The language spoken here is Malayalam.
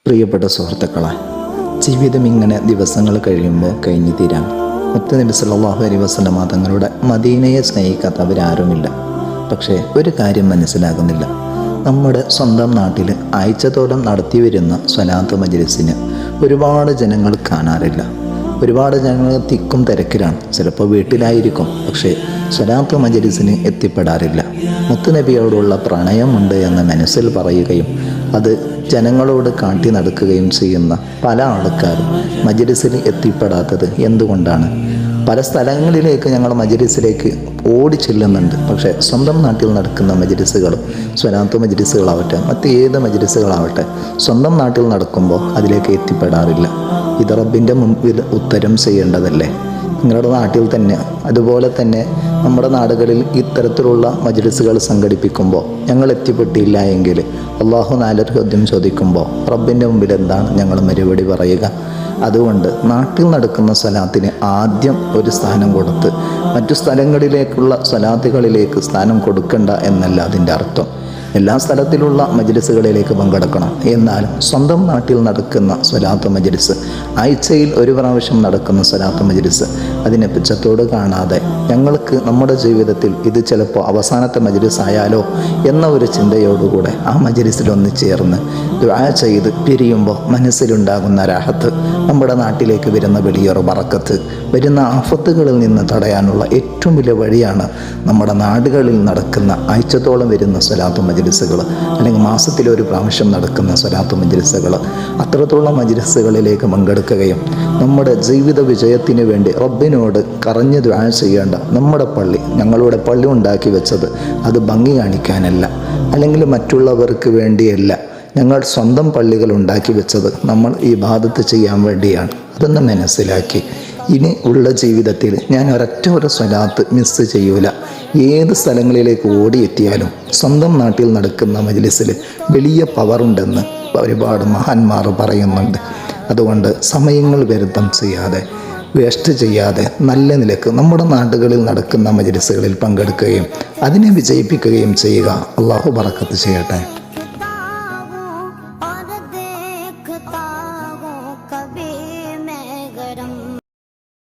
പ്രിയപ്പെട്ട സുഹൃത്തുക്കളെ, ജീവിതം ഇങ്ങനെ ദിവസങ്ങൾ കഴിയുമ്പോൾ കഴിഞ്ഞു തീരാൻ മുത്തുനബി സല്ലല്ലാഹു അലൈഹി വസല്ലം തങ്ങളുടെ മദീനയെ സ്നേഹിക്കാത്തവരാരുമില്ല. പക്ഷേ ഒരു കാര്യം മനസ്സിലാകുന്നില്ല. നമ്മുടെ സ്വന്തം നാട്ടിൽ ആഴ്ചത്തോളം നടത്തി വരുന്ന സ്വലാത്ത് മജ്‌ലിസിന് ഒരുപാട് ജനങ്ങൾ കാണാറില്ല. ഒരുപാട് ജനങ്ങൾ തിക്കും തിരക്കിലാണ്. ചിലപ്പോൾ വീട്ടിലായിരിക്കും, പക്ഷേ സ്വലാത്ത് മജ്‌ലിസിന് എത്തിപ്പെടാറില്ല. മുത്തുനബിയോടുള്ള പ്രണയമുണ്ട് എന്ന് മനസ്സിൽ പറയുകയും അത് ജനങ്ങളോട് കാട്ടി നടക്കുകയും ചെയ്യുന്ന പല ആൾക്കാരും മജ്‌ലിസിൽ എത്തിപ്പെടാത്തത് എന്തുകൊണ്ടാണ്? പല സ്ഥലങ്ങളിലേക്ക് ഞങ്ങൾ മജ്‌ലിസിലേക്ക് ഓടി ചെല്ലുന്നുണ്ട്. പക്ഷേ സ്വന്തം നാട്ടിൽ നടക്കുന്ന മജ്‌ലിസുകളും സ്വലാത്ത് മജ്‌ലിസുകളാവട്ടെ മറ്റേത് മജ്‌ലിസുകളാവട്ടെ സ്വന്തം നാട്ടിൽ നടക്കുമ്പോൾ അതിലേക്ക് എത്തിപ്പെടാറില്ല. ഇത് റബ്ബിൻ്റെ മുൻപിൽ ഉത്തരം ചെയ്യേണ്ടതല്ലേ? നിങ്ങളുടെ നാട്ടിൽ തന്നെ അതുപോലെ തന്നെ നമ്മുടെ നാടുകളിൽ ഇത്തരത്തിലുള്ള മജ്‌ലിസുകൾ സംഘടിപ്പിക്കുമ്പോൾ ഞങ്ങൾ എത്തിപ്പെട്ടില്ല എങ്കിൽ അള്ളാഹു നാലൊരു ചോദ്യം ചോദിക്കുമ്പോൾ റബ്ബിൻ്റെ മുമ്പിൽ എന്താണ് ഞങ്ങൾ മറുപടി പറയുക? അതുകൊണ്ട് നാട്ടിൽ നടക്കുന്ന സ്വലാത്തിന് ആദ്യം ഒരു സ്ഥാനം കൊടുത്ത് മറ്റു സ്ഥലങ്ങളിലേക്കുള്ള സ്വലാത്തുകളിലേക്ക് സ്ഥാനം കൊടുക്കണ്ട എന്നല്ല അതിൻ്റെ അർത്ഥം. എല്ലാ സ്ഥലത്തിലുള്ള മജ്‌ലിസുകളിലേക്ക് പങ്കെടുക്കണം. എന്നാലും സ്വന്തം നാട്ടിൽ നടക്കുന്ന സ്വലാത്ത് മജ്‌ലിസ്, ആഴ്ചയിൽ ഒരു പ്രാവശ്യം നടക്കുന്ന സ്വലാത്ത് മജ്‌ലിസ്, അതിനെ പുച്ഛത്തോട് കാണാതെ ഞങ്ങൾക്ക് നമ്മുടെ ജീവിതത്തിൽ ഇത് ചിലപ്പോൾ അവസാനത്തെ മജ്‌ലിസ് ആയാലോ എന്ന ഒരു ചിന്തയോടുകൂടെ ആ മജ്‌ലിസിൽ ഒന്ന് ചേർന്ന് ദുആ ചെയ്ത് പിരിയുമ്പോൾ മനസ്സിലുണ്ടാകുന്ന രാഹത്ത്, നമ്മുടെ നാട്ടിലേക്ക് വരുന്ന വലിയൊരു ബറക്കത്ത്, വരുന്ന ആഫത്തുകളിൽ നിന്ന് തടയാനുള്ള ഏറ്റവും വലിയ വഴിയാണ് നമ്മുടെ നാടുകളിൽ നടക്കുന്ന ആഴ്ചത്തോളം വരുന്ന സ്വലാത്ത് മജ്‌ലിസുകൾ, അല്ലെങ്കിൽ മാസത്തിലൊരു പ്രാവശ്യം നടക്കുന്ന സ്വലാത്ത് മജ്‌ലിസുകൾ. അത്തരത്തിലുള്ള മജ്‌ലിസുകളിലേക്ക് പങ്കെടുക്കുകയും നമ്മുടെ ജീവിത വിജയത്തിന് വേണ്ടി റബ്ബിനോട് കരഞ്ഞ് ദുആ ചെയ്യേണ്ട നമ്മുടെ പള്ളി, ഞങ്ങളുടെ പള്ളി ഉണ്ടാക്കി വെച്ചത് അത് ഭംഗി കാണിക്കാനല്ല, അല്ലെങ്കിൽ മറ്റുള്ളവർക്ക് വേണ്ടിയല്ല. ഞങ്ങൾ സ്വന്തം പള്ളികൾ ഉണ്ടാക്കി വെച്ചത് നമ്മൾ ഇബാദത്ത് ചെയ്യാൻ വേണ്ടിയാണ്. അതൊന്ന് മനസ്സിലാക്കി ഇനി ഉള്ള ജീവിതത്തിൽ ഞാൻ ഒരു സ്വലാത്ത് മിസ് ചെയ്യൂല. ഏത് സ്ഥലങ്ങളിലേക്ക് ഓടിയെത്തിയാലും സ്വന്തം നാട്ടിൽ നടക്കുന്ന മജ്‌ലിസിൽ വലിയ പവറുണ്ടെന്ന് ഒരുപാട് മഹാന്മാർ പറയുന്നുണ്ട്. അതുകൊണ്ട് സമയങ്ങൾ വ്യർത്ഥം ചെയ്യാതെ, വേസ്റ്റ് ചെയ്യാതെ നല്ല നിലക്ക് നമ്മുടെ നാടുകളിൽ നടക്കുന്ന മജ്‌ലിസുകളിൽ പങ്കെടുക്കുകയും അതിനെ വിജയിപ്പിക്കുകയും ചെയ്യുക. അള്ളാഹു ബറക്കത്ത് ചെയ്യട്ടെ.